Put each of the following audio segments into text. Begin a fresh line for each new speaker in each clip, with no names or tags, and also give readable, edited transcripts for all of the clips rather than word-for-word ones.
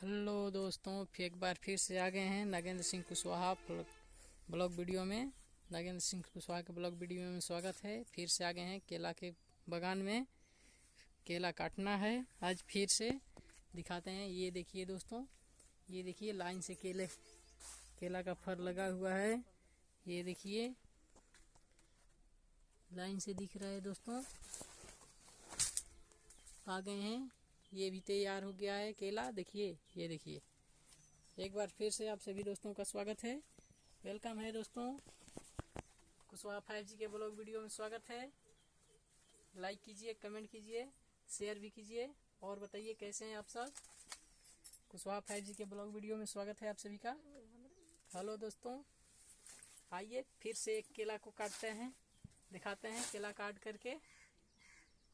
Hello दोस्तों, एक बार फिर से आ गए हैं नागेंद्र सिंह कुशवाहा ब्लॉग वीडियो में। नागेंद्र सिंह कुशवाहा के ब्लॉग वीडियो में स्वागत है। फिर से आ गए हैं केला के बागान में। केला काटना है आज फिर से दिखाते हैं। ये देखिए दोस्तों, ये देखिए लाइन से केला का फर लगा हुआ है। ये देखिए लाइन से दिख रहा है दोस्तों। आ गए हैं, ये भी तैयार हो गया है केला। देखिए, ये देखिए। एक बार फिर से आप सभी दोस्तों का स्वागत है, वेलकम है दोस्तों। कुशवाहा 5G के ब्लॉग वीडियो में स्वागत है। लाइक कीजिए, कमेंट कीजिए, शेयर भी कीजिए और बताइए कैसे हैं आप सब। कुशवाहा 5G के ब्लॉग वीडियो में स्वागत है आप सभी का। हेलो दोस्तों, आइए फिर से एक केला को काटते हैं, दिखाते हैं केला काट करके।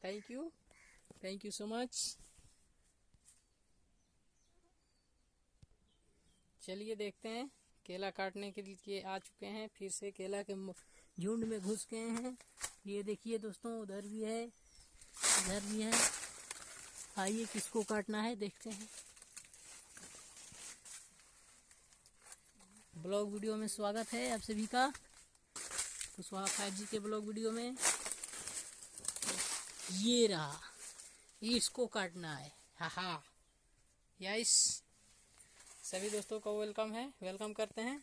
Thank you so much. चलिए देखते हैं, केला काटने के लिए आ चुके हैं। फिर से केला के झुंड में घुस गए हैं। ये देखिए दोस्तों, उधर भी है, इधर भी है। आइए किसको काटना है देखते हैं। ब्लॉग वीडियो में स्वागत है आप सभी का, कुशवाहा 5G के ब्लॉग वीडियो में। ये रहा, इसको काटना है। हा यस, सभी दोस्तों को वेलकम करते हैं।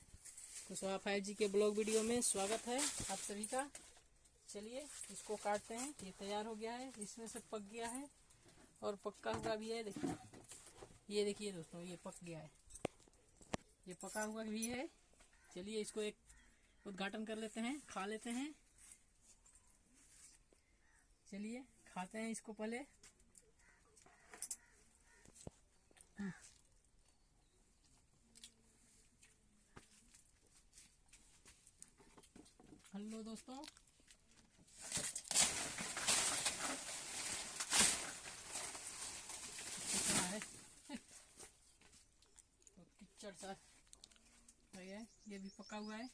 कुशवाहा 5G के ब्लॉग वीडियो में स्वागत है आप सभी का। चलिए इसको काटते हैं। ये तैयार हो गया है, इसमें से पक गया है और पक्का हुआ भी है। देखिए, ये देखिए दोस्तों, ये पक गया है, ये पका हुआ भी है। चलिए इसको एक उद्घाटन कर लेते हैं, खा लेते हैं। चलिए खाते हैं इसको पहले। हेलो दोस्तों, है तो कीचड़ सा है। ये भी पका हुआ है।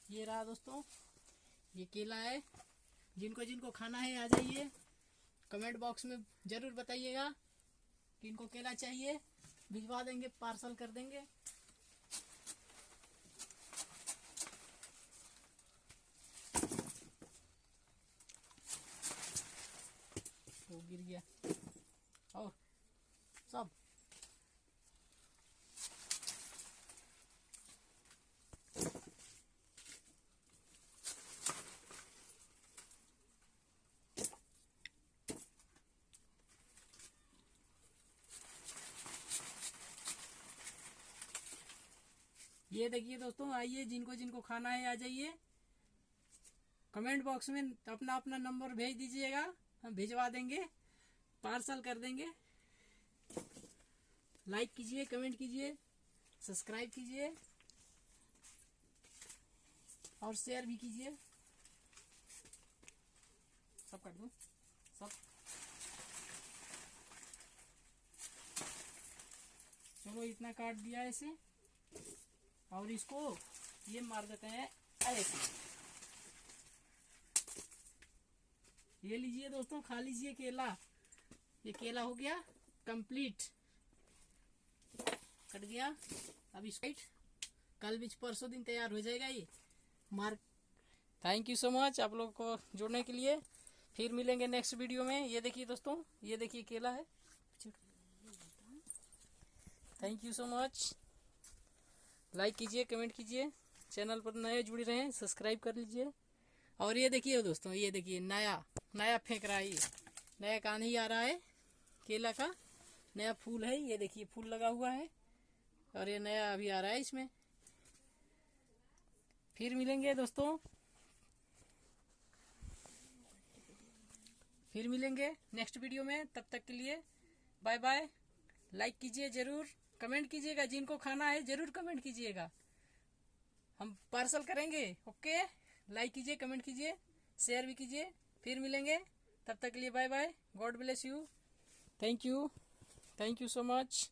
ये रहा दोस्तों, ये केला है। जिनको जिनको खाना है आ जाइए, कमेंट बॉक्स में जरूर बताइएगा कि इनको केला चाहिए, भिजवा देंगे, पार्सल कर देंगे। वो गिर गया और सब। ये देखिए दोस्तों, आइए जिनको जिनको खाना है आ जाइए। कमेंट बॉक्स में अपना अपना नंबर भेज दीजिएगा, हम भिजवा देंगे, पार्सल कर देंगे। लाइक कीजिए, कमेंट कीजिए, सब्सक्राइब कीजिए और शेयर भी कीजिए। सब कर दो, सब। चलो इतना काट दिया ऐसे, और इसको ये मार देते हैं ऐसे। ये लीजिए दोस्तों, खा लीजिए केला। ये केला हो गया कंप्लीट, कट गया। अब इसको कल बीच परसों दिन तैयार हो जाएगा ये mark. Thank you so much आप लोग को जुड़ने के लिए। फिर मिलेंगे नेक्स्ट वीडियो में। ये देखिए दोस्तों, ये देखिए केला है। Thank you so much. Like कीजिए, कमेंट कीजिए, चैनल पर नए जुड़े रहें, सब्सक्राइब कर लीजिए। और ये देखिए दोस्तों, ये देखिए नया फेंक रहा है। ये नया कान्ही आ रहा है, केला का नया फूल है। ये देखिए फूल लगा हुआ है और ये नया अभी आ रहा है इसमें। फिर मिलेंगे दोस्तों, फिर मिलेंगे नेक्स्ट वीडियो में। तब तक के लिए बाय बाय। लाइक कीजिए जरूर, कमेंट कीजिएगा, जिनको खाना है जरूर कमेंट कीजिएगा, हम पार्सल करेंगे। ओके। लाइक कीजिए, कमेंट कीजिए, शेयर भी कीजिए। फिर मिलेंगे, तब तक के लिए bye bye. God bless you. Thank you so much.